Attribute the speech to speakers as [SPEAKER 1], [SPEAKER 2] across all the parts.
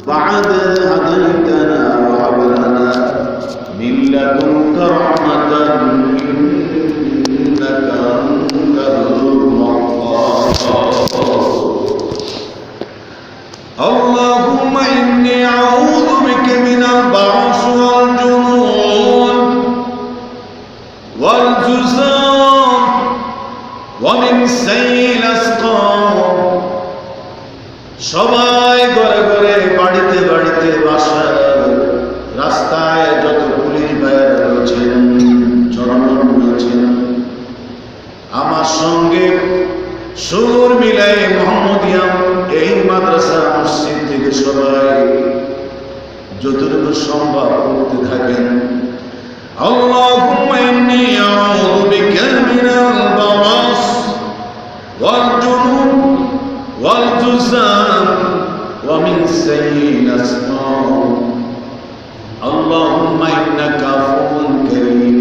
[SPEAKER 1] بعد هديتنا وهب لنا من لدنك رحمة إنك أنت الوهاب اللهم إني أعوذ بك من البرص والجنون والجذام ومن سيء الأسقام সবাই ঘরে ঘরে বাড়িতে বাড়িতে বাসায় রাস্তায় যত পুলিশ ভাইয়েরা রয়েছেন জনগণ রয়েছেন আমার সঙ্গে সুর মিলাই মোহাম্মদিয়া এই মাদ্রাসা মসজিদ থেকে সবাই যতটুকু সম্ভব করতে থাকেন আল্লাহুম্মা ইন্নী আউযু বিকা মিনাল বারাস ওয়াল জুনুন ওয়াল জুযাম ওয়া মিন সাইয়্যিল আসকাম আল্লাহুম্মা ইন্নাকা আফুউন কারীম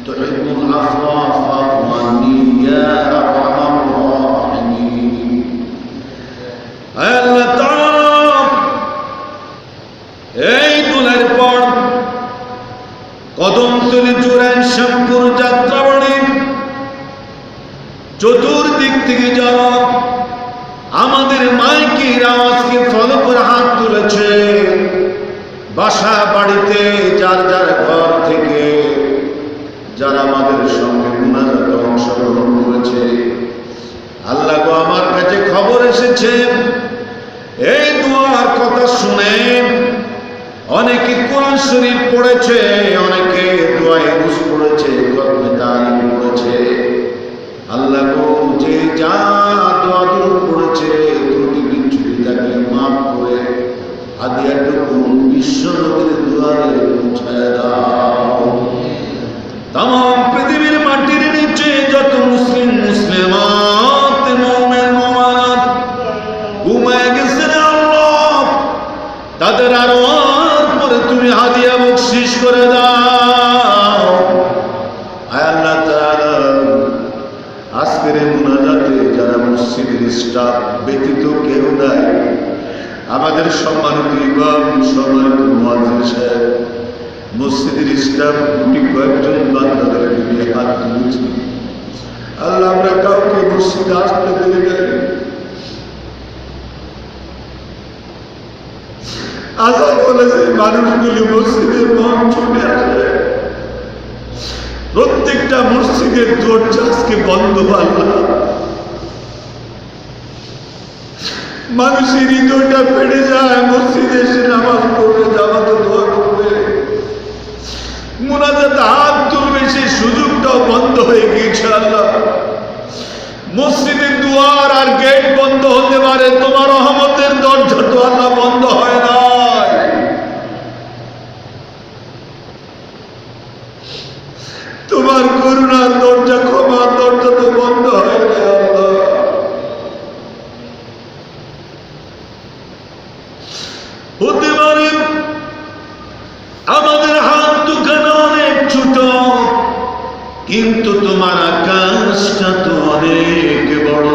[SPEAKER 1] তুহিব্বুল আফওয়া ফা'ফু আন্নী ইয়া আল্লাহ তাআলা এই দুলের পর কদমতলী জুরাইন শ্যামপুর যাত্রাবাড়ি চতুর্দিক থেকে যারা আমাদের মাইকের আওয়াজকে ফলো করে হাত তুলেছে বাসা বাড়িতে যার যার ঘর থেকে যারা আমাদের সঙ্গে মুনাজাতে অংশগ্রহণ করেছে আল্লাহ গো আমার কাছে খবর এসেছে এই দুয়ার কথা শুনে অনেকে কোরআন শরীফ পড়েছে অনেকে দোয়ায়ে রুজ পড়েছে খতমে তালিম পড়েছে আল্লাহ গো যে যা দোয়া দূর পড়েছে ত্রুটি বিচ্যুতি থাকলে মাফ করে হাদিয়াটুকু বিশ্ব নবীর দুয়ারে পৌঁছায় দাও তামাম পৃথিবীর মাটির নিচে যত মুসলিম মুসলিমাত মুমিন মুমিনাত ঘুমায় গেছেন আল্লাহ তাদের আরওয়াহ পরে তুমি হাদিয়া বকশিশ করে দাও আয় আল্লাহ তাআলা আজকের মুনাজাতে যারা মসজিদের স্টাফ ব্যতীত কেউ নাই আমাদের সম্মানিত ইমাম সম্মানিত মুয়াজ্জিন সাহেব মসজিদের স্টাফ গুটি কয়েকজন বান্দাদেরকে নিয়ে হাত তুলেছি আল্লাহ আমরা কাউকে মসজিদে আসতে দেরি নাই আজান বলেছে মানুষগুলি মসজিদের মন ছুটে আসে প্রত্যেকটা মসজিদের দরজা আজকে বন্ধ আল্লাহ মানুষের হৃদয়টা ফেটে যায় মসজিদে এসে নামাজ পড়বে জামাতে দোয়া করবে মুনাজাতে হাত তুলবে সেই সুযোগটাও বন্ধ হয়ে গিয়েছে আল্লাহ মসজিদের দুয়ার আর গেট বন্ধ হতে পারে তোমার রহমতের দরজা তো আল্লাহ বন্ধ হয় না তোমার করুণার দরজা ক্ষমার দরজা তো বন্ধ হয় না আল্লাহ হতে পারে আমাদের হাত দুখানা অনেক ছোট কিন্তু তোমার আকাশটা তো অনেক বড়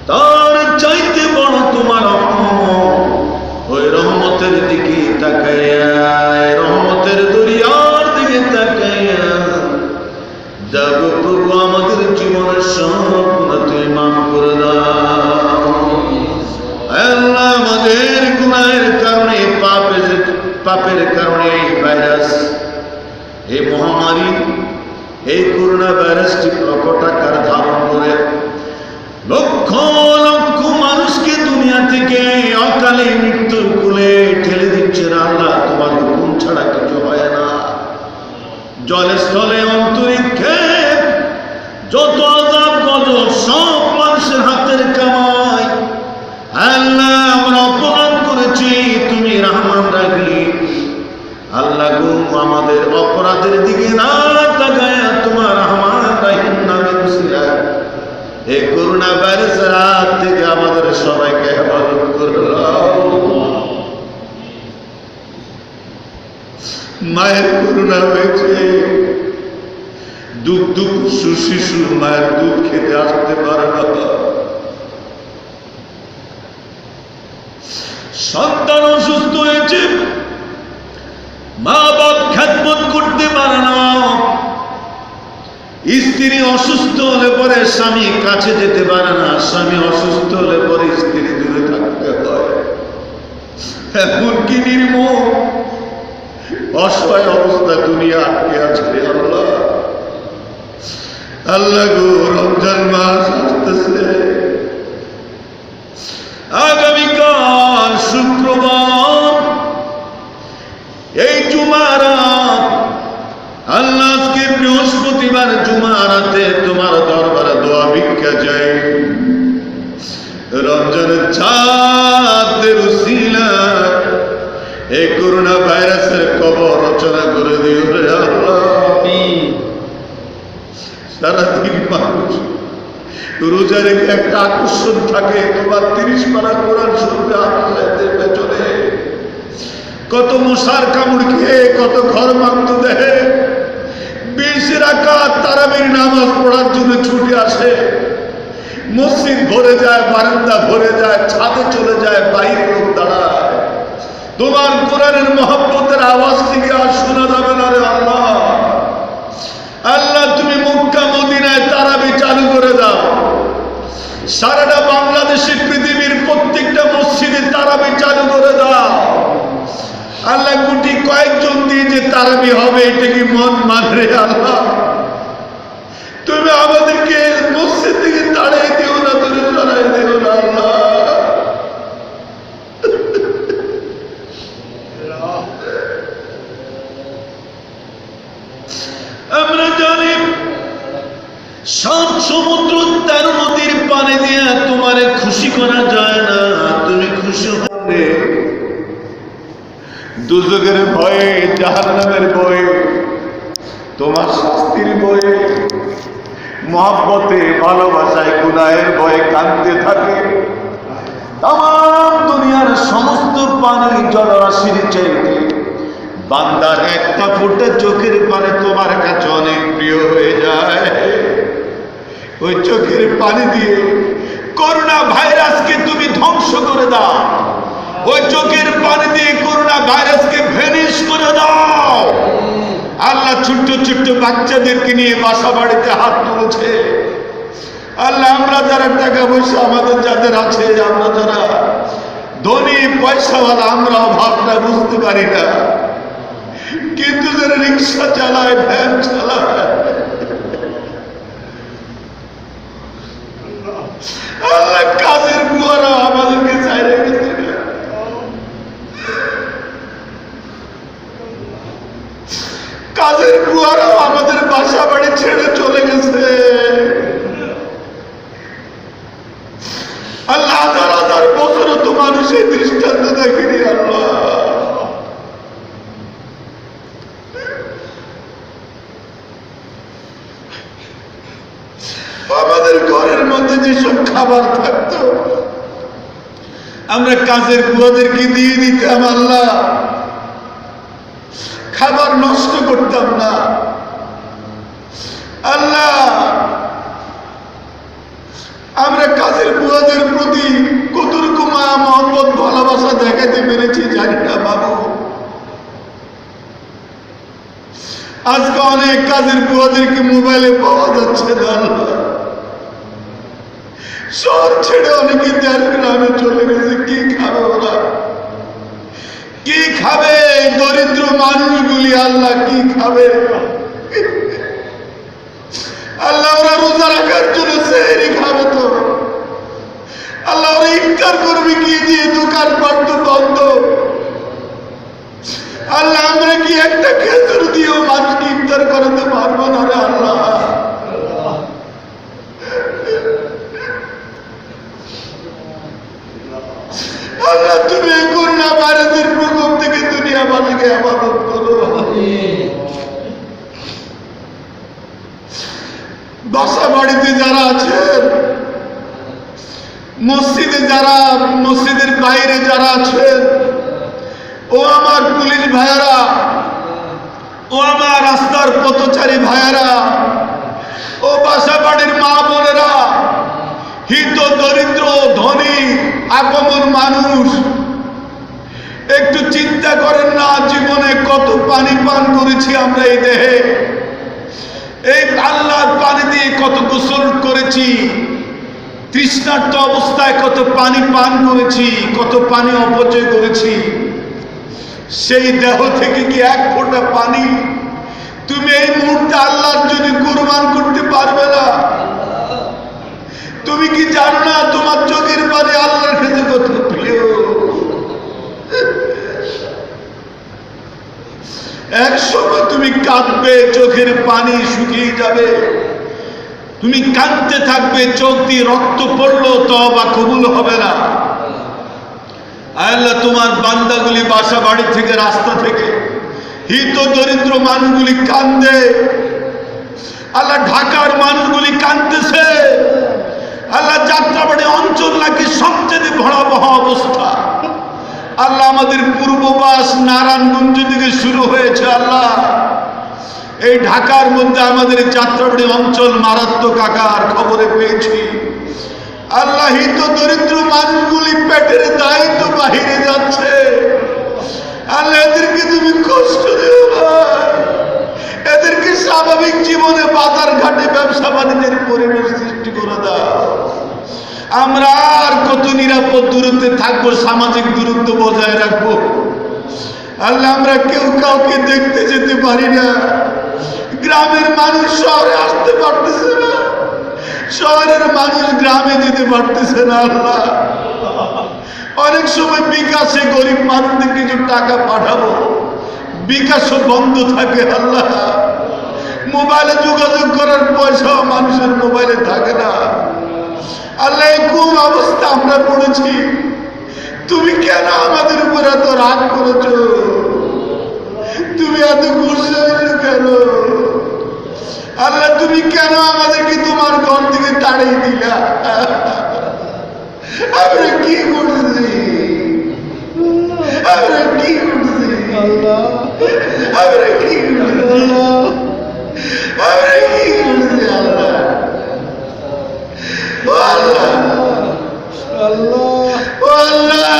[SPEAKER 1] তার চাইতে বড় তোমার রহমত ওই রহমতের দিকে তাকাইয়া রহমতের দরিয়ার দিকে তাকাইয়া যাবো প্রভু আমাদের জীবনের সব গুনাহ তুমি মাফ করে দাও আল্লাহ আমাদের গুনাহের কারণে পাপের কারণে এই ভাইরাস এই মহামারী এই করোনা ভাইরাসটি প্রকট আকার ধারণ করে লক্ষ লক্ষ মানুষকে দুনিয়া থেকে অকালে মৃত্যুর কোলে ঠেলে দিচ্ছে আল্লাহ তোমার হুকুম ছাড়া কিছু হয় না জলে স্থলে অন্তরিক্ষে যত আযাব গজব সব মানুষের হাতের কামাই আল্লাহ আমরা অপরাধ করেছি তুমি রহমান রাহিম আল্লাহ গো আমাদের অপরাধের দিকে না তাকায়া তোমার রহমান রাহিম নামে উসিলা এই করোনা ভাইরাসের হাত থেকে আমাদের সবাইকে হেফাজত করে দাও মায়ের করোনা হয়েছে দুধ শিশু মায়ের দুধ খেতে আসতে পারে না সন্তান অসুস্থ হয়েছে, মা বাপ খেদমত করতে পারে না, স্ত্রী অসুস্থ হলে পরে স্বামী কাছে যেতে পারে না, স্বামী অসুস্থ হলে পরে স্ত্রী দূরে থাকতে হয়। এমনকি নির্মম অসহায় অবস্থা দুনিয়া আটকে আছে। আল্লাহ আল্লাহ গো, রমজান মাস আসতেছে, আগামীকাল শুক্রবার, এই জুমারাত, আল্লাহ আজকে বৃহস্পতিবার, জুমারাতে তোমার দরবারে দোয়া ভিক্ষা চাই, রমজানের চাঁদের উসিলায় এই করোনা ভাইরাসের কবর রচনা করে দিও রে আল্লাহ। সারাদিন মানুষ রোজা রেখে একটা আকর্ষণ থাকে, তোমার 30 পারা কোরআন শুনবে আপনাদের পেছনে, কত মশার কামড় খেয়ে কত ঘর মাত্র দেহে 20 রাকাত তারাবির নামাজ পড়ার জন্য ছুটে আসে, মসজিদ ভরে যায়, বারান্দা ভরে যায়, ছাদে চলে যায়, বাইরে লোক দাঁড়ায়, তোমার কোরআনের মহব্বতের আওয়াজ থেকে আর শোনা যাবে না রে আল্লাহ। আল্লাহ তুমি মক্কা মদিনায় তারাবি চালু করে দাও, সারাটা বাংলাদেশে পৃথিবীর প্রত্যেকটা মসজিদে তারাবি চালু করে দাও। আল্লাহ গুটি কয়েকজন দিয়ে যে তারাবি হবে এটা কি মন মানে আল্লাহ? তুমি আমাদেরকে মসজিদ থেকে তাড়িয়ে দিও না, তুমি সরাই দিও না আল্লাহ। আমরা জানি 7 সমুদ্র 13 নদীর পানি দিয়ে তোমারে খুশি করা যায় না, তুমি খুশি হলে দুজকের ভয়ে, জাহান্নামের ভয়ে, তোমার শাস্তির ভয়ে, মহব্বতে, ভালোবাসায়, গুনাহের ভয়ে কাঁদতে থাকে। তাম দুনিয়ার সমস্ত পানি জলরাশির চাইতে বান্দার একটা ফোঁটা চোখের পানি তোমার কাছে অনেক প্রিয় হয়ে যায়। ওই চোখের পানি দিয়ে করোনা ভাইরাসকে তুমি ধ্বংস করে দাও, ওই চোখের পানি দিয়ে করোনা ভাইরাসকে ভ্যানিশ করে দাও। আল্লাহ ছোট্ট ছোট্ট বাচ্চাদেরকে নিয়ে বাসা বাড়িতে হাত তুলেছে। আল্লাহ আমরা যারা টাকা পয়সা আমাদের যাদের আছে, আমরা যারা ধনী পয়সাওয়ালা, আমরা অভাবটা বুঝতে পারি না, কিন্তু যারা রিক্সা চালায়, ভ্যান চালায়, আল্লাহ কাজের বুয়ারা আমাদেরকে চাইলে গেছে, কাজের বুয়ারাও আমাদের বাসা বাড়ি ছেড়ে চলে গেছে। আল্লাহ হাজার হাজার বছরও তো মানুষ এই দৃষ্টান্ত দেখেনি আল্লাহ। আমাদের ঘরের মধ্যে যেসব খাবার থাকতো আমরা কাজের বুয়াদেরকে দিয়ে দিতাম আল্লাহ, খাবার নষ্ট করতাম না আল্লাহ। আমরা কাজের বুয়াদের প্রতি কতটুকু মায়া মহব্বত ভালোবাসা দেখাতে পেরেছি জানি না বাবু। আজকে অনেক কাজের বুয়াদেরকে মোবাইলে পাওয়া যাচ্ছে না আল্লাহ। শহর ছেড়ে অনেকে দেশ গ্রামে চলে গেছে, কি খাবে ওরা, কি খাবে দরিদ্র মানুষগুলি আল্লাহ, কি খাবে আল্লাহ? ওরা রোজা রাখার জন্য সেহরি খাবে তো আল্লাহ, ওরা ইফতার করবে কি দিয়ে? দোকানপাট তো বন্ধ আল্লাহ। আমরা কি একটা খেজুর দিয়েও মানুষকে ইফতার করাতে পারবো না রে আল্লাহ? আল্লাহ তুমি করোনা ভাইরাসের প্রকোপ থেকে দুনিয়াবাসীকে হেফাজত করো। বাসা বাড়িতে যারা আছেন, মসজিদে যারা, মসজিদের বাইরে যারা আছেন, ও আমার পুলিশ ভাইয়ারা, ও আমার রাস্তার পথচারী ভাইয়ারা, ও বাসা বাড়ির মা বোনেরা, হিত দরিদ্র ধনী আপমর মানুষ একটু চিন্তা করেন না, জীবনে কত পানি পান করেছি আমরা এই দেহে, এই আল্লাহর পানি দিয়ে কত গোসল করেছি, তৃষ্ণার্ত অবস্থায় কত পানি পান করেছি, কত পানি অপচয় করেছি। সেই দেহ থেকে কি এক ফোঁটা পানি তুমি এই মুহূর্তে আল্লাহর জন্য কুরবান করতে পারবে না? তুমি কি জানো না তোমার চোখের পানি আল্লাহর কাছে কত প্রিয়? এক সময় তুমি কাঁদবে, চোখের পানি শুকিয়ে যাবে, তুমি কাঁদতে থাকবে, চোখ দিয়ে রক্ত পড়লো, তওবা কবুল হবে না। আল্লাহ তোমার বান্দাগুলি বাসা বাড়ি থেকে, রাস্তা থেকে, হিত দরিদ্র মানুষগুলি কান্দে, আল্লাহ ঢাকার মানুষগুলি কান্দতেছে, আল্লাহ যাত্রাবাড়ি অঞ্চল নাকি সবচেয়ে ভয়াবহ অবস্থা। আল্লাহ আমাদের পূর্ববাস নারায়ণগঞ্জ থেকে শুরু হয়েছে, আল্লাহ এই ঢাকার মধ্যে আমাদের যাত্রাবাড়ি অঞ্চল মারাত্মক আকার খবরে পেয়েছি। আল্লাহ হিত দরিদ্র মানুষগুলি পেটের দায়িত্ব বাহিরে যাচ্ছে, আল্লাহ এদেরকে তুমি কষ্ট দিও না, এদেরকে স্বাভাবিক জীবনে বাজার ঘাটে ব্যবসা বাণিজ্যের পরিবেশ সৃষ্টি করে দাও। আমরা আর কত নিরাপদ দূরত্বে থাকবো, সামাজিক দূরত্ব বজায় রাখবো। আল্লাহ আমরা কেউ কাউকে দেখতে যেতে পারি না, গ্রামের মানুষ শহরে আসতে পারতেছে না, শহরের মানুষ গ্রামে যেতে পারতেছে না। আল্লাহ অনেক সময় বিকাশে গরিব মানুষদের কিছু টাকা পাঠাবো, বিকাশও বন্ধ থাকে। আল্লাহ মোবাইলে যোগাযোগ করার পয়সাও মানুষের মোবাইলে থাকে না। আল্লাহ কোন অবস্থা আমরা পড়েছি, তুমি কেন আমাদের উপর এত রাগ করেছ? তুমি এত গুসা হয়েছো কেন? আল্লাহ তুমি কেন আমাদেরকে তোমার ঘর থেকে তাড়িয়ে দিলা? আমরা কি করছি? আমরা কি করছি? আমরা কি করছি? আমরা কি করছি? আল্লাহ আল্লাহ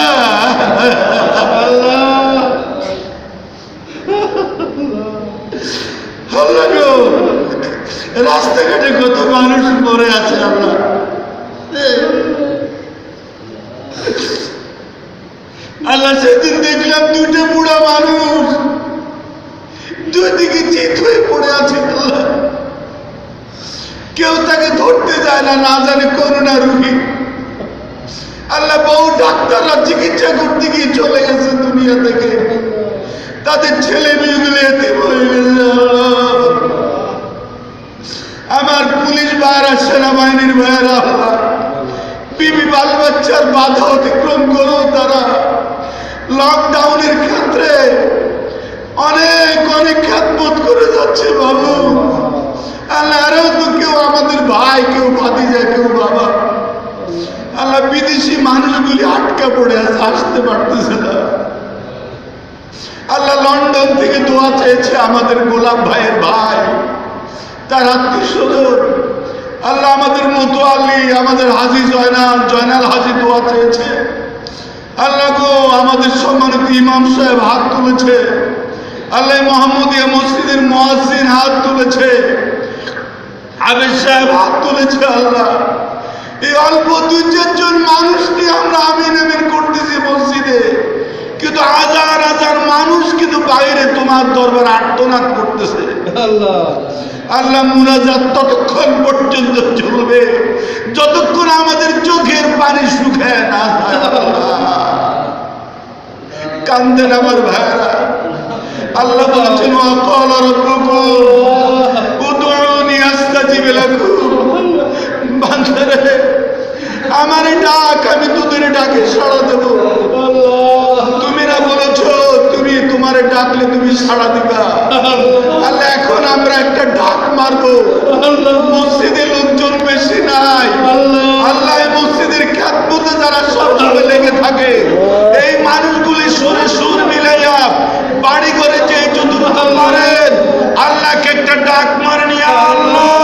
[SPEAKER 1] রাস্তাঘাটে কত মানুষ পড়ে আছে। আল্লাহ আল্লাহ সেদিন দেখলাম দুটো বুড়া মানুষ দুই দিকে চিত হয়ে পড়ে আছে। আল্লাহ কেউ তাকে ধরতে যায় না, না জানে করোনা রোগী। আল্লাহ বহু ডাক্তাররা চিকিৎসা করতে গিয়ে চলে গেছে দুনিয়া থেকে, তাদের ছেলে মেয়েগুলো এতিম হয়ে গেছে। আমার পুলিশ ভাইয়েরা, সেনাবাহিনীর ভাইয়েরা বিবি বাল বাচ্চার বাধা অতিক্রম করেও তারা লকডাউনের ক্ষেত্রে অনেক অনেক খ্যাতবোধ করে যাচ্ছে। বাবু আল্লাহ আরো তো কেউ আমাদের ভাই, কেউ ভাতিজা, কেউ বাবা। আল্লাহ বিদেশি মানুষগুলি আটকা পড়ে আছে, আসতে পারতেছে না। আল্লাহ লন্ডন থেকে দোয়া চেয়েছে আমাদের গোলাপ ভাইয়ের ভাই, তার আত্মীয় স্বজন। আল্লাহ আমাদের মতো আলী, আমাদের হাজি জয়নাল হাজি দোয়া চেয়েছে। আল্লাহ গো আমাদের সম্মানিত ইমাম সাহেব হাত তুলেছে। আল্লাহ মোহাম্মদিয়া মসজিদের মুয়াজ্জিন হাত তুলেছে, আবেদ সাহেব হাত তুলেছে। আল্লাহ এই অল্প 2-4 জন মানুষকে আমরা আমিন আমিন করতেছি মসজিদে, কিন্তু হাজার হাজার মানুষ কিন্তু বাইরে তোমার দরবার আর্তনাদ করতেছে। আল্লাহ আল্লাহ মুনাজাত ততক্ষণ পর্যন্ত চলবে যতক্ষণ আমাদের চোখের পানি শুকায় না যায়। কান্দেন আমার ভাইরা। আল্লাহ বলেছেন ওয়াকাল রাব্বুকুম উদউনি আস্তাজিব লাকুম। বান্দারে আমার ডাক, আমি তোদের ডাকে সাড়া দেব। তুমি না বলেছো তুমি তোমার ডাকলে তুমি সাড়া দিবা। আল্লাহ এখন আমরা একটা ডাক মারবো। মসজিদে লোকজন বেশি নাই, আল্লাহ মসজিদের খ্যাতমতে যারা সবসময় লেগে থাকে এই মানুষগুলি সুরে সুর মিলাইয়া বাড়ি করে যে যতটুকু মারেন আল্লাহকে একটা ডাক মারেন। আল্লাহ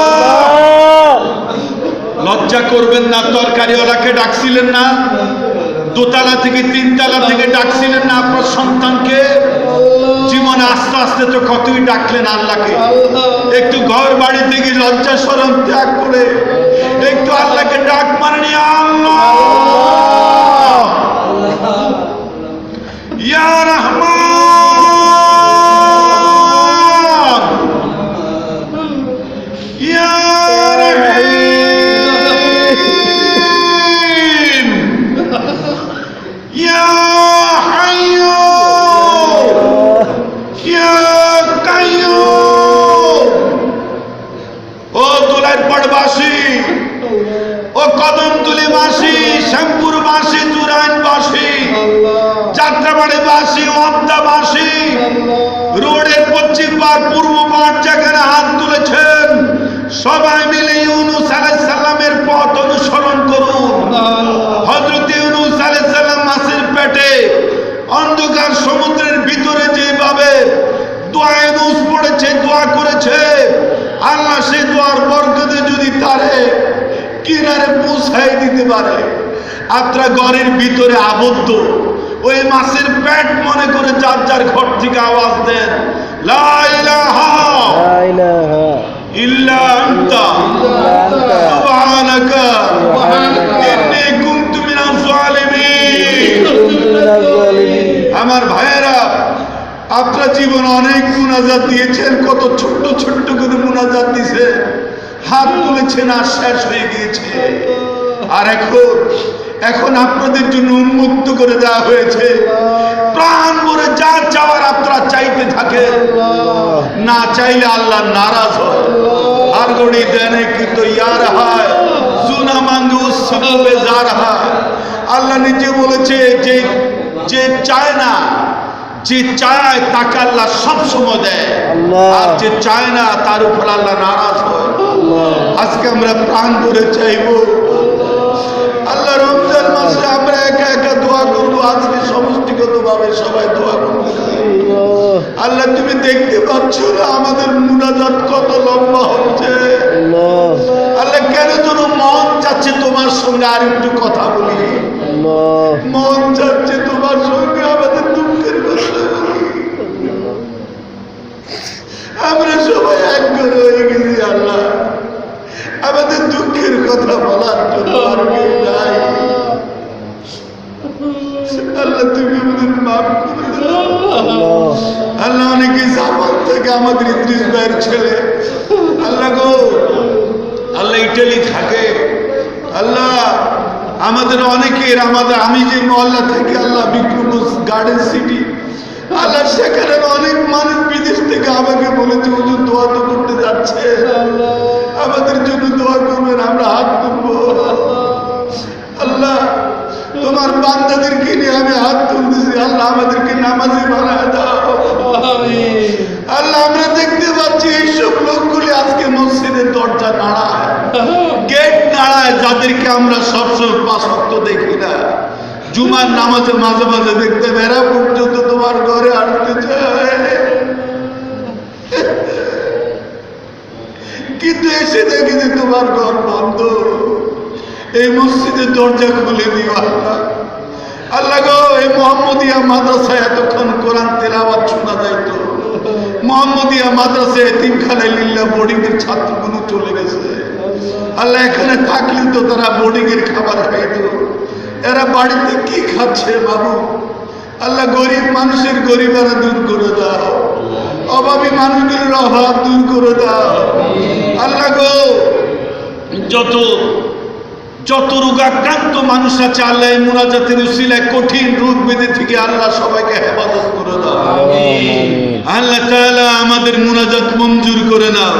[SPEAKER 1] লজ্জা করবেন না, তরকারিওয়ালাকে ডাকছিলেন না, দোতা দোতলা থেকে তিনতলা থেকে ডাকছিলেন না আপনার সন্তানকে? জীবনে আস্তে আস্তে তো কতই ডাকলেন আল্লাহকে। একটু ঘর বাড়ি থেকে লজ্জা শরম ত্যাগ করে একটু আল্লাহকে ডাক মানেনি, আল্লাহ ইয়া রহমান ইয়া রহিম ইয়া হাইয়্যু ইয়া কাইয়্যুম। ও দুলাইরপাড়বাসী, ও কদমতলীবাসী, শ্যামপুরবাসী, জুরাইনবাসী, যাত্রাবাড়িবাসী, ওয়াপদাবাসী, রোডের পশ্চিম পার পূর্ব পার যেখানে হাত তুলেছেন সবাই মিলে ইউনূস আলাইহিস সালামের পথ অনুসরণ করুন। হযরত ইউনূস আলাইহিস সালাম মাছের পেটে অন্ধকার সমুদ্রের ভিতরে যেভাবে দোয়া ইউনূস পড়েছে, দোয়া করেছে, আল্লাহ সেই দোয়ার বরকতে যদি তারে কিনারে পৌঁছাই দিতে পারে। আপনারা ঘরের ভিতরে আবদ্ধ, ওই মাছের পেট মনে করে যার যার ঘর থেকে আওয়াজ দেন, লা ইলাহা ইল্লা আনতা সুবহানাকা ইন্নী কুনতু মিনাজ জালিমিন। আমার ভাইয়েরা, আপনারা জীবনে অনেক মুনাজাত দিয়েছেন, কত ছোট্ট ছোট্ট করে মুনাজাত দিয়েছে, হাত তুলেছেন আর শেষ হয়ে গিয়েছে। আর এখন আপনাদের জন্য উন্মুক্ত করে দেওয়া হয়েছে, প্রাণ ভরে যা চাওয়ার আপনারা চাইতে থাকেন। না চাইলে আল্লাহ নারাজ হয়। আর গড়ি দেনে কি তো ইয়ার হয় সুনা মাঙ্গে উসিলে বেজার হয়। আল্লাহ নিজে বলেছে যে চায় না, যে চায় তাকে আল্লাহ সব সময় দেয়, আর যে চায় না তার উপর আল্লাহ নারাজ হয়। আজকে আমরা প্রাণ ভরে চাইবো আল্লাহ রমজান মাসে আমরা একা একা দোয়া করবো। আজকে সমষ্টিগত ভাবে সবাই দোয়া করবো। আল্লাহ তুমি দেখতে পাচ্ছ না আমাদের মুনাজাত কত লম্বা হচ্ছে। আল্লাহ কেন যেন মন চাচ্ছে তোমার সঙ্গে আর একটু কথা বলি, মন চাচ্ছে তোমার সঙ্গে আমাদের দুঃখের কথা বলি। আমরা সবাই এক করে হয়ে গেছি আল্লাহ, আমাদের দুঃখের কথা বলার জন্য আর কেউ নাই। আল্লাহ তুমি আমাদের মাফ করে দাও। আল্লাহ অনেকে জাপান থেকে আমাদের ইদ্রিস ভাইয়ের ছেলে, আল্লাহ গো, আল্লাহ ইটালি থাকে। আল্লাহ আমাদের অনেকের, আমি যে মহল্লা থেকে আল্লাহ বিক্রমগঞ্জ গার্ডেন সিটি, আল্লাহ সেখানে অনেক মানুষ বিদেশ থেকে আমাকে বলেছে হুজুর দোয়া তো করতে যাচ্ছে, আমাদের জন্য দোয়া করবেন, আমরা হাত তুলবো। আল্লাহ তোমার বান্দাদেরকে নিয়ে আমি হাত তুলতেছি, আল্লাহ আমাদেরকে নামাজি বানায় দাও। আল্লাহ আমরা দেখতে পাচ্ছি এইসব লোকগুলি আজকে মসজিদের দরজা নাড়ায়, গেট নাড়ায়, যাদেরকে আমরা সবসময় পাঁচ ওয়াক্ত দেখি না। জুমার নামাজে মাঝে মাঝে দেখতে বেড়া পর্যন্ত তোমার ঘরে আসতে চায়, কিন্তু এসে দেখি যে তোমার ঘর বন্ধ। এই মসজিদের দরজা খুলে দিও আল্লাহ। আল্লাহ গো, এই মোহাম্মদিয়া মাদ্রাসায় এতক্ষণ কোরআন তেলাওয়াত শোনা যাইত। মোহাম্মদিয়া মাদ্রাসায় এতিমখানায় লিল্লাহ বোর্ডিং এর ছাত্রগুলো চলে গেছে। আল্লাহ এখানে থাকলে তো তারা বোর্ডিং এর খাবার খাইতো, এরা বাড়িতে কি খাচ্ছে বাবু? আল্লাহ গরিব মানুষের গরিবারা দূর করে দাও, অভাবী মানুষগুলোর অভাব দূর করে দাও। আল্লাহ গো, যত রোগাক্রান্ত মানুষ আছে আল্লাহ এই মুনাজাতের উসিলায় কঠিন রোগ ব্যাধি থেকে আল্লাহ সবাইকে হেফাজত করে দাও। আল্লাহ তাআলা আমাদের মুনাজাত মঞ্জুর করে নাও।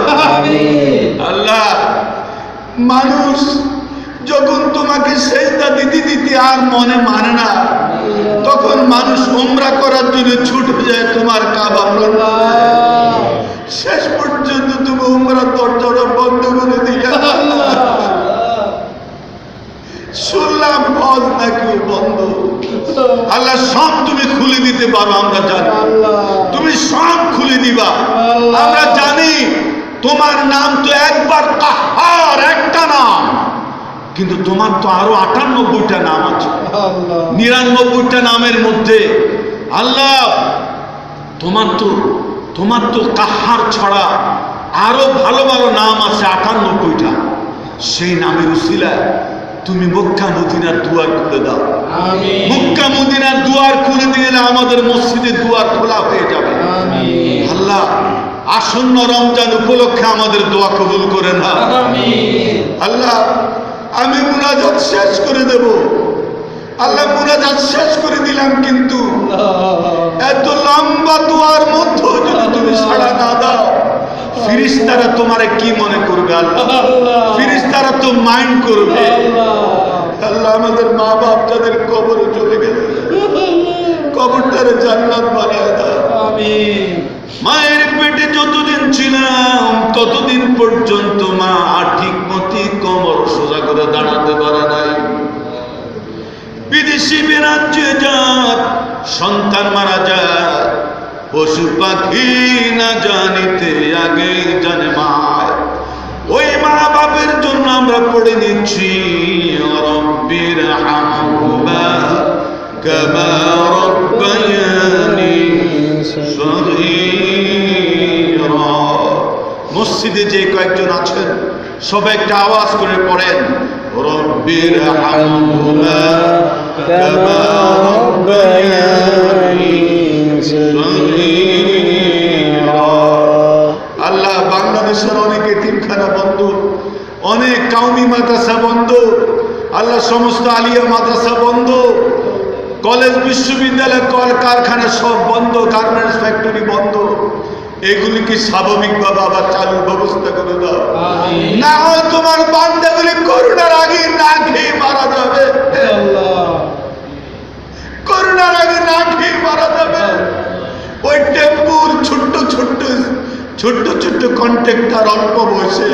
[SPEAKER 1] আল্লাহ মানুষ যখন তোমাকে সেজদা দিতে আর মনে মানে না, তখন মানুষ উমরা করার জন্য ছুটে যায় তোমার কাবা। শেষ পর্যন্ত তুমি উমরার দরজাটা বন্ধ করে দিলে। শুনলাম হজ নাকি বন্ধ। আল্লাহ সব তুমি খুলে দিতে পারো, আমরা জানি তুমি সব খুলে দিবা। আমরা জানি তোমার নাম তো একবার কাহার, একটা নাম কিন্তু তোমার তো আরো 98টা নাম আছে। 99টা নামের মধ্যে আল্লাহ তোমার তো কাহার ছড়া আরো ভালো ভালো নাম আছে 98টা। সেই নামের উসিলায় তুমি মক্কা মদিনার দুয়ার খুলে দাও। মক্কা মদিনার দুয়ার খুলে দিলে আমাদের মসজিদের দুয়ার খোলা হয়ে যাবে। আল্লাহ আসন্ন রমজান উপলক্ষে আমাদের দোয়া কবুল করে না। আল্লাহ আমি মুনাজাত শেষ করে দেব। আল্লাহ মুনাজাত শেষ করে দিলাম, কিন্তু এত লম্বা দোয়ার মধ্যে যদি তুমি সাড়া না দাও, ফিরিস্তারা তোমারে কি মনে করবে? আল্লাহ ফিরিস্তারা তো মাইন্ড করবে। আল্লাহ আমাদের মা বাপ যাদের কবরে চলে গেছে, কবরটারে জান্নাত বানিয়ে দাও। মায়ের পেটে যতদিন ছিলাম ততদিন পর্যন্ত মা ঠিক মতো কোমর সোজা করে দাঁড়াতে পারে নাই। বিদেশি রাজ্যে যার সন্তান মারা যায়, পশু পাখি না জানিতে আগে জানে মায়। ওই মা বাপের জন্য আমরা পড়ে নিচ্ছি রব্বির হামহুমা কামা রব্বায়ানি সগীরা। মসজিদে যে কয়েকজন আছেন সবাই একটা আওয়াজ করে পড়েন রব্বির হামহুমা কামা রব্বায়ানি সগীরা। আল্লাহ বাংলাদেশের অনেক এতিমখানা বন্ধ, অনেক কাউমি মাদ্রাসা বন্ধ, আল্লাহ সমস্ত আলিয়া মাদ্রাসা বন্ধ, কলেজ বিশ্ববিদ্যালয় কল কারখানা সব বন্ধ, গার্মেন্টস ফ্যাক্টরি বন্ধ। এগুলি কি স্বাভাবিকভাবে আবার চালুর ব্যবস্থা করে দাও, না হয় তোমার বান্দাগুলি করোনার আগে না খেয়ে মারা যাবে। করোনার আগে না খেয়ে মারা যাবে। ওই টেম্পুর ছোট্ট ছোট্ট কন্ট্রাক্টর অল্প বয়সে,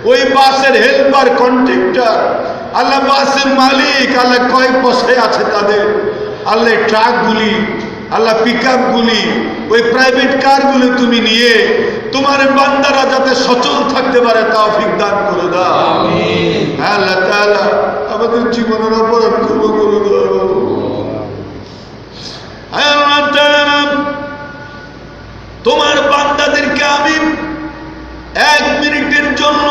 [SPEAKER 1] ওই বাসের হেল্পার কন্ট্রাক্টর, আল্লাহ বাসের মালিক, আল্লাহ কয়েক বছরে আছে তাদের। আল্লাহ ট্রাকগুলি, আল্লাহ পিকআপগুলি, ওই প্রাইভেট কারগুলি তুমি নিয়ে তোমার বান্দারা যাতে সচল থাকতে পারে তৌফিক দান করে দাও। আল্লাহ তাআলা আমাদের জীবনের অপরাধ ক্ষমা করে দাও। আল্লাহ তাআলা তোমার বান্দাদেরকে আমি 1 মিনিটের জন্য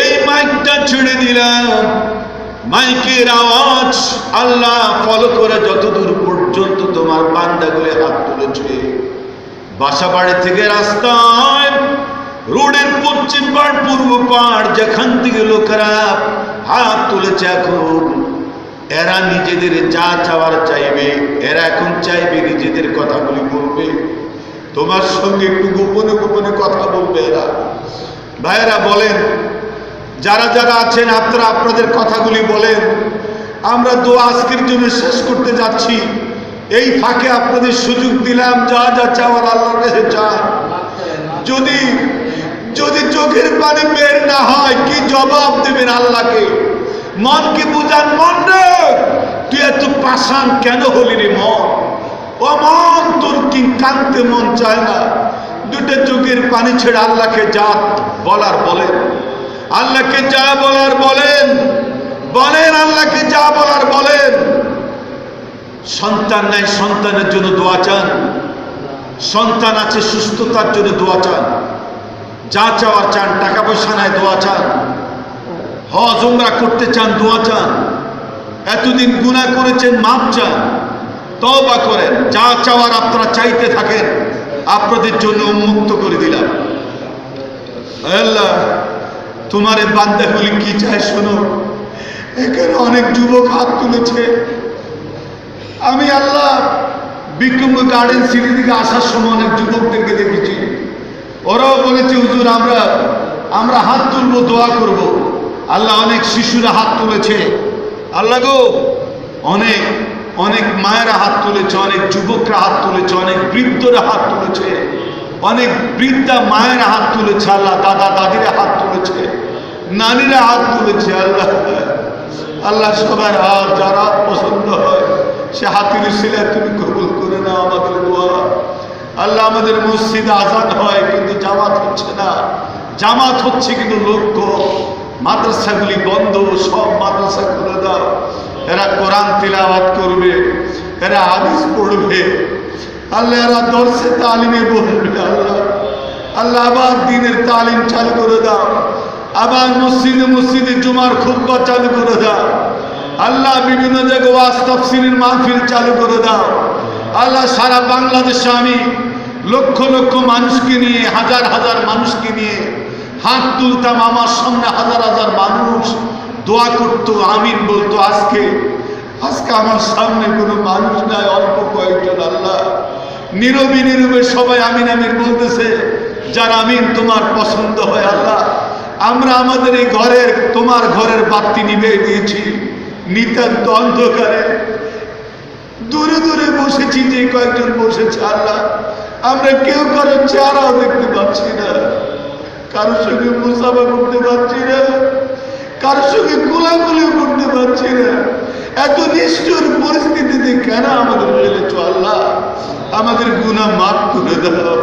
[SPEAKER 1] এই মাইকটা ছেড়ে দিলাম। মাইকের আওয়াজ আল্লাহ ফলো করে যতদূর পর্যন্ত তোমার বান্দাগুলি হাত তুলেছে, বাসা বাড়ি থেকে রাস্তায়, রোডের পশ্চিম পাড় পূর্ব পাড় যেখান থেকে লোকেরা হাত তুলেছে, এখন এরা নিজেদের যা চাওয়ার চাইবে, এরা এখন চাইবে নিজেদের কথাগুলি বলবে, তোমার সঙ্গে একটু গোপনে গোপনে কথা বলবে এরা। ভাইয়েরা বলেন, যারা যারা আছেন আপনারা আপনাদের কথাগুলি বলেন। আমরা দোয়া আজকের জন্য শেষ করতে যাচ্ছি। এই ফাঁকে আপনাদের সুযোগ দিলাম, যা যা চাওয়ার আল্লাহর কাছে চান। যদি যদি চোখের পানি বের না হয়, কি জবাব দেবেন আল্লাহকে? মনকে বুঝান, মন রে তুই এত পাষাণ কেন হলি রে মন? ও মন, তোর কি কাঁদতে মন চায় না? দুটো চোখের পানি ছেড়ে আল্লাহকে যা বলার বলেন, আল্লাহকে যা বলার বলেন, বলেন আল্লাহকে যা বলার বলেন। সন্তান নাই, সন্তানের জন্য দোয়া চান। সন্তান আছে, সুস্থতার জন্য দোয়া চান। যা চাওয়ার চান, টাকা পয়সা নাই দোয়া চান। হজ উমরা করতে চান, দোয়া চান। এতদিন গুনাহ করেছেন, মাপ চান, তওবা করেন। যা চাওয়ার আপনারা চাইতে থাকেন, আপনাদের জন্য উন্মুক্ত করে দিলাম। আল্লাহ তোমার এই বান্দাগুলি কি চায় শোনো। এখানে অনেক যুবক হাত তুলেছে। আমি আল্লাহ বিক্রম গার্ডেন সিটি থেকে আসার সময় অনেক যুবকদেরকে দেখেছি, ওরাও বলেছে হুজুর আমরা হাত তুলবো, দোয়া করব। আল্লাহ অনেক শিশুরা হাত তুলেছে। আল্লাহ গো, অনেক অনেক মায়েরা হাত তুলেছে, অনেক যুবকরা হাত তুলেছে, অনেক বৃদ্ধরা হাত তুলেছে, অনেক বৃদ্ধা মায়েরা হাত তুলেছে। আল্লাহ দাদা দাদিরা হাত তুলেছে, নানীরা হাত তুলেছে। আল্লাহ আল্লাহ সবার হাত যারা পছন্দ হয় সে হাতের সিলায় তুমি কবুল করে নাও আমাদের দোয়া। আল্লাহ আমাদের মসজিদে আজান হয় কিন্তু জামাত হচ্ছে না, জামাত হচ্ছে কিন্তু লোক মাদ্রাসাগুলি বন্ধ, সব মাদ্রাসা খুলে দাও। এরা কোরআন তিলাওয়াত করবে, এরা হাদিস পড়বে, আল্লাহ এরা দর্শে তালিমে বলবে। আল্লাহ আল্লাহ আবার দিনের তালিম চালু করে দাও, আবার মসজিদে মসজিদে জুমার খুতবা চালু করে দাও। আল্লাহ বিভিন্ন জায়গায় ওয়াজ তাফসীরের মাহফিল চালু করে দাও। আল্লাহ সারা বাংলাদেশে আমি লক্ষ লক্ষ মানুষকে নিয়ে, হাজার হাজার মানুষকে নিয়ে হাত তুলতাম, আমার সামনে হাজার হাজার মানুষ দোয়া করতো, আমিন বলতো। আজকে আমার সামনে কোনো মানুষ নাই, অল্প কয়েকজন। আল্লাহ নীরবে নীরবে সবাই আমিন আমিন বলতেছে, যার আমিন তোমার পছন্দ হয়। আল্লাহ আমরা আমাদের এই ঘরের, তোমার ঘরের বাতি নিভে দিয়েছি, নিতান্ত অন্ধকারে দূরে দূরে বসেছি, যে কয়েকজন বসেছে। আল্লাহ আমরা কেউ কারোর চেহারাও দেখতে পাচ্ছি না, কারোর সঙ্গে মুসাফা করতে পারছি না, কারোর সঙ্গে কোলাকুলি করতে পারছি না। এত নিষ্ঠুর পরিস্থিতিতে কেন আমাদের ফেলেছ? আল্লাহ আমাদের গুনাহ মাফ করে দাও,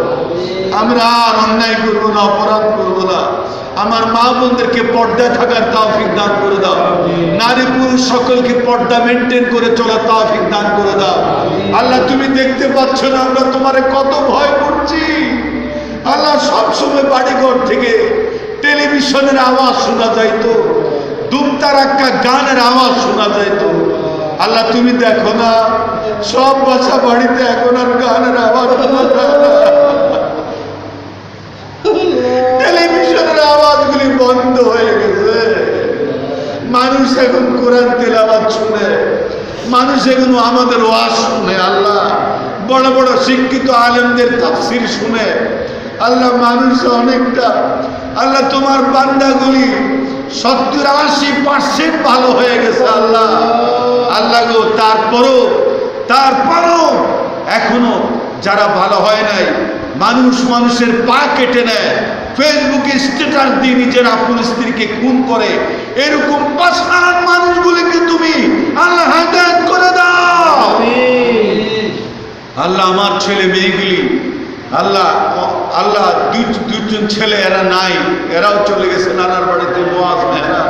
[SPEAKER 1] আমরা আর অন্যায় করবো না, অপরাধ করবো না। আমার মা বোনদেরকে পর্দায় থাকার তৌফিক দান করে দাও, নারী পুরুষ সকলকে পর্দা মেনটেন করে চলার তৌফিক দান করে দাও। আল্লাহ তুমি দেখতে পাচ্ছ না আমরা তোমারে কত ভয় করছি। আল্লাহ সবসময় বাড়িঘর থেকে টেলিভিশনের আওয়াজ শোনা যাইতো, দুমতারাক্কা গানের আওয়াজ শোনা যাইতো। আল্লাহ তুমি দেখো না, সব বাসা বাড়িতে এখন আর গানের আওয়াজ শোনা যায় না, টেলিভিশনের আওয়াজগুলি বন্ধ হয়ে গেছে। মানুষ এখন কোরআন তেলাওয়াত শুনে, মানুষ এখন আমাদের ওয়াজ শুনে। আল্লাহ বড় বড় শিক্ষিত আলেমদের তাফসীর শুনে। আল্লাহ মানুষ অনেকটা, আল্লাহ তোমার বান্দাগুলি 70-80% ভালো হয়ে গেছে। আল্লাহ আল্লাহ গো, তারপরও এখনো যারা ভালো হয় নাই, মানুষের পা কেটে নেয়, ফেসবুকে স্ট্যাটাস দিয়ে নিজের আপন স্ত্রীকে খুন করে, এরকম পাষাণ মানুষগুলিকে তুমি আল্লাহ হেদায়েত করে দাও। আল্লাহ আমার ছেলে মেয়েগুলি, আল্লাহ আল্লাহ দুজন ছেলে এরা নাই, এরাও চলে গেছে নানার বাড়িতে ওয়াজ মেহরা।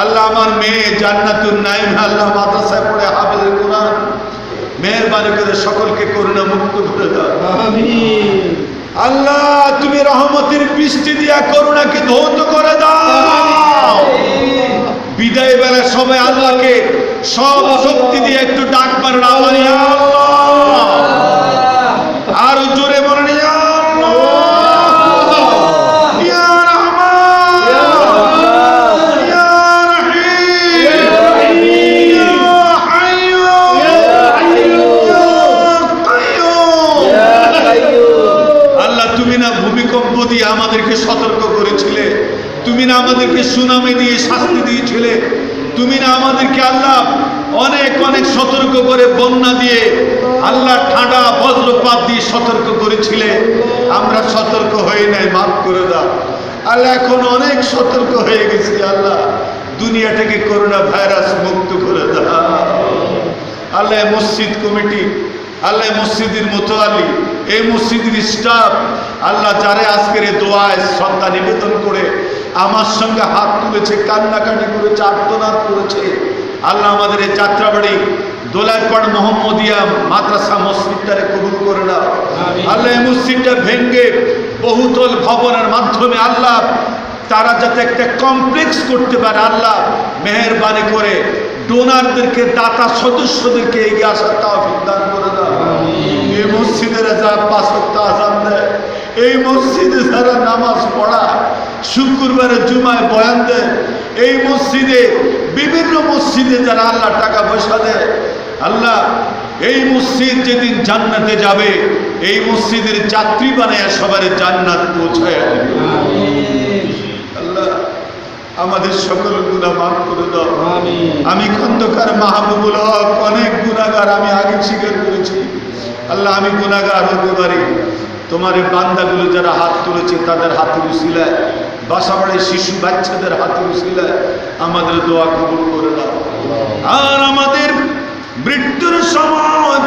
[SPEAKER 1] আল্লাহ আমার মেয়ে জান্নাতুন নাইম, আল্লাহ মাদ্রাসায় পড়ে হাফেজে কোরআন, মেহেরবানি করে সকলকে করুণা মুক্ত করে দাও। আমিন। আল্লাহ তুমি রহমতের বৃষ্টি দিয়া করুণাকে ধৌত করে দাও। বিদায় বেলা সবাই আল্লাহকে সব শক্তি দিয়ে একটু ডাক মারেন, আল্লাহ ইয়া আল্লাহ, আরো জোরে বলেন ইয়া আমাদেরকে সতর্ক করেছিলে, তুমি না আমাদেরকে সুনামে দিয়ে শাস্তি দিয়েছিলে, তুমি না আমাদেরকে আল্লাহ অনেক অনেক সতর্ক করে বন্যা দিয়ে, আল্লাহ ঠান্ডা বজ্রপাত দিয়ে সতর্ক করেছিলে। আমরা সতর্ক হয়ে নাই, মাফ করে দাও। আল্লাহ এখন অনেক সতর্ক হয়ে গেছি। আল্লাহ দুনিয়াটাকে করোনা ভাইরাস মুক্ত করে দাও। আল্লাহ মসজিদ কমিটি, আল্লাহ মসজিদের মোতালি, এই মসজিদের স্টাফ, আল্লাহ যারা আজকের এই দোয়ায় শ্রদ্ধা নিবেদন করে আমার সঙ্গে হাত তুলেছে, কান্নাকাটি করেছে, আর্তনাদ করেছে, আল্লাহ আমাদের এই যাত্রাবাড়ি দোলাইরপাড় মোহাম্মদিয়া মাদ্রাসা মসজিদটারে কবুল করে নাও। আল্লাহ এই মসজিদটা ভেঙ্গে বহুতল ভবনের মাধ্যমে আল্লাহ তারা যাতে একটা কমপ্লেক্স করতে পারে, আল্লাহ মেহেরবানি করে ডোনারদেরকে, দাতা সদস্যদেরকে এগিয়ে আসার তৌফিক দান করে দাও। এই মসজিদের যারা 5 ওয়াক্ত আযান দেয়, এই মসজিদে যারা নামাজ পড়া, শুক্রবারে জুমায় বয়ান দেয়, এই মসজিদে বিভিন্ন মসজিদে যারা আল্লাহ টাকা পয়সা দেয়, আল্লাহ এই মসজিদ যেদিন জান্নাতে যাবে, এই মসজিদের যাত্রী বানায় সবার জান্নাত পৌঁছায় দেবে। আল্লাহ আমাদের সকল গুনাহ মাফ করে দাও। আমি খন্দকার মাহবুবুল হক অনেক গুনাহগার, আমি আগে স্বীকার করেছি। আল্লাহ আমি গুনাহগার হতে পারি, তোমার এই বান্দাগুলো যারা হাত তুলেছে তাদের হাতের উসিলায়, বাসাবাড়ির শিশু বাচ্চাদের হাতের উসিলায় আমাদের দোয়া কবুল করে দাও। আর আমাদের মৃত্যুর সময়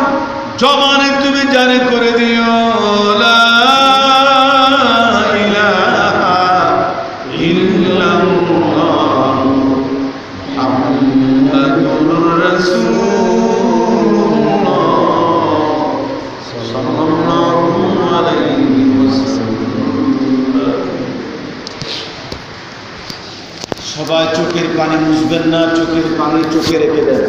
[SPEAKER 1] জবানে তুমি জারি করে দিও লা ইলাহা ইল্লাল্লাহ عليه وسلم.
[SPEAKER 2] সবাই চোখের পানি মুছবেন না, চোখের পানি চোখে রেখে দেন।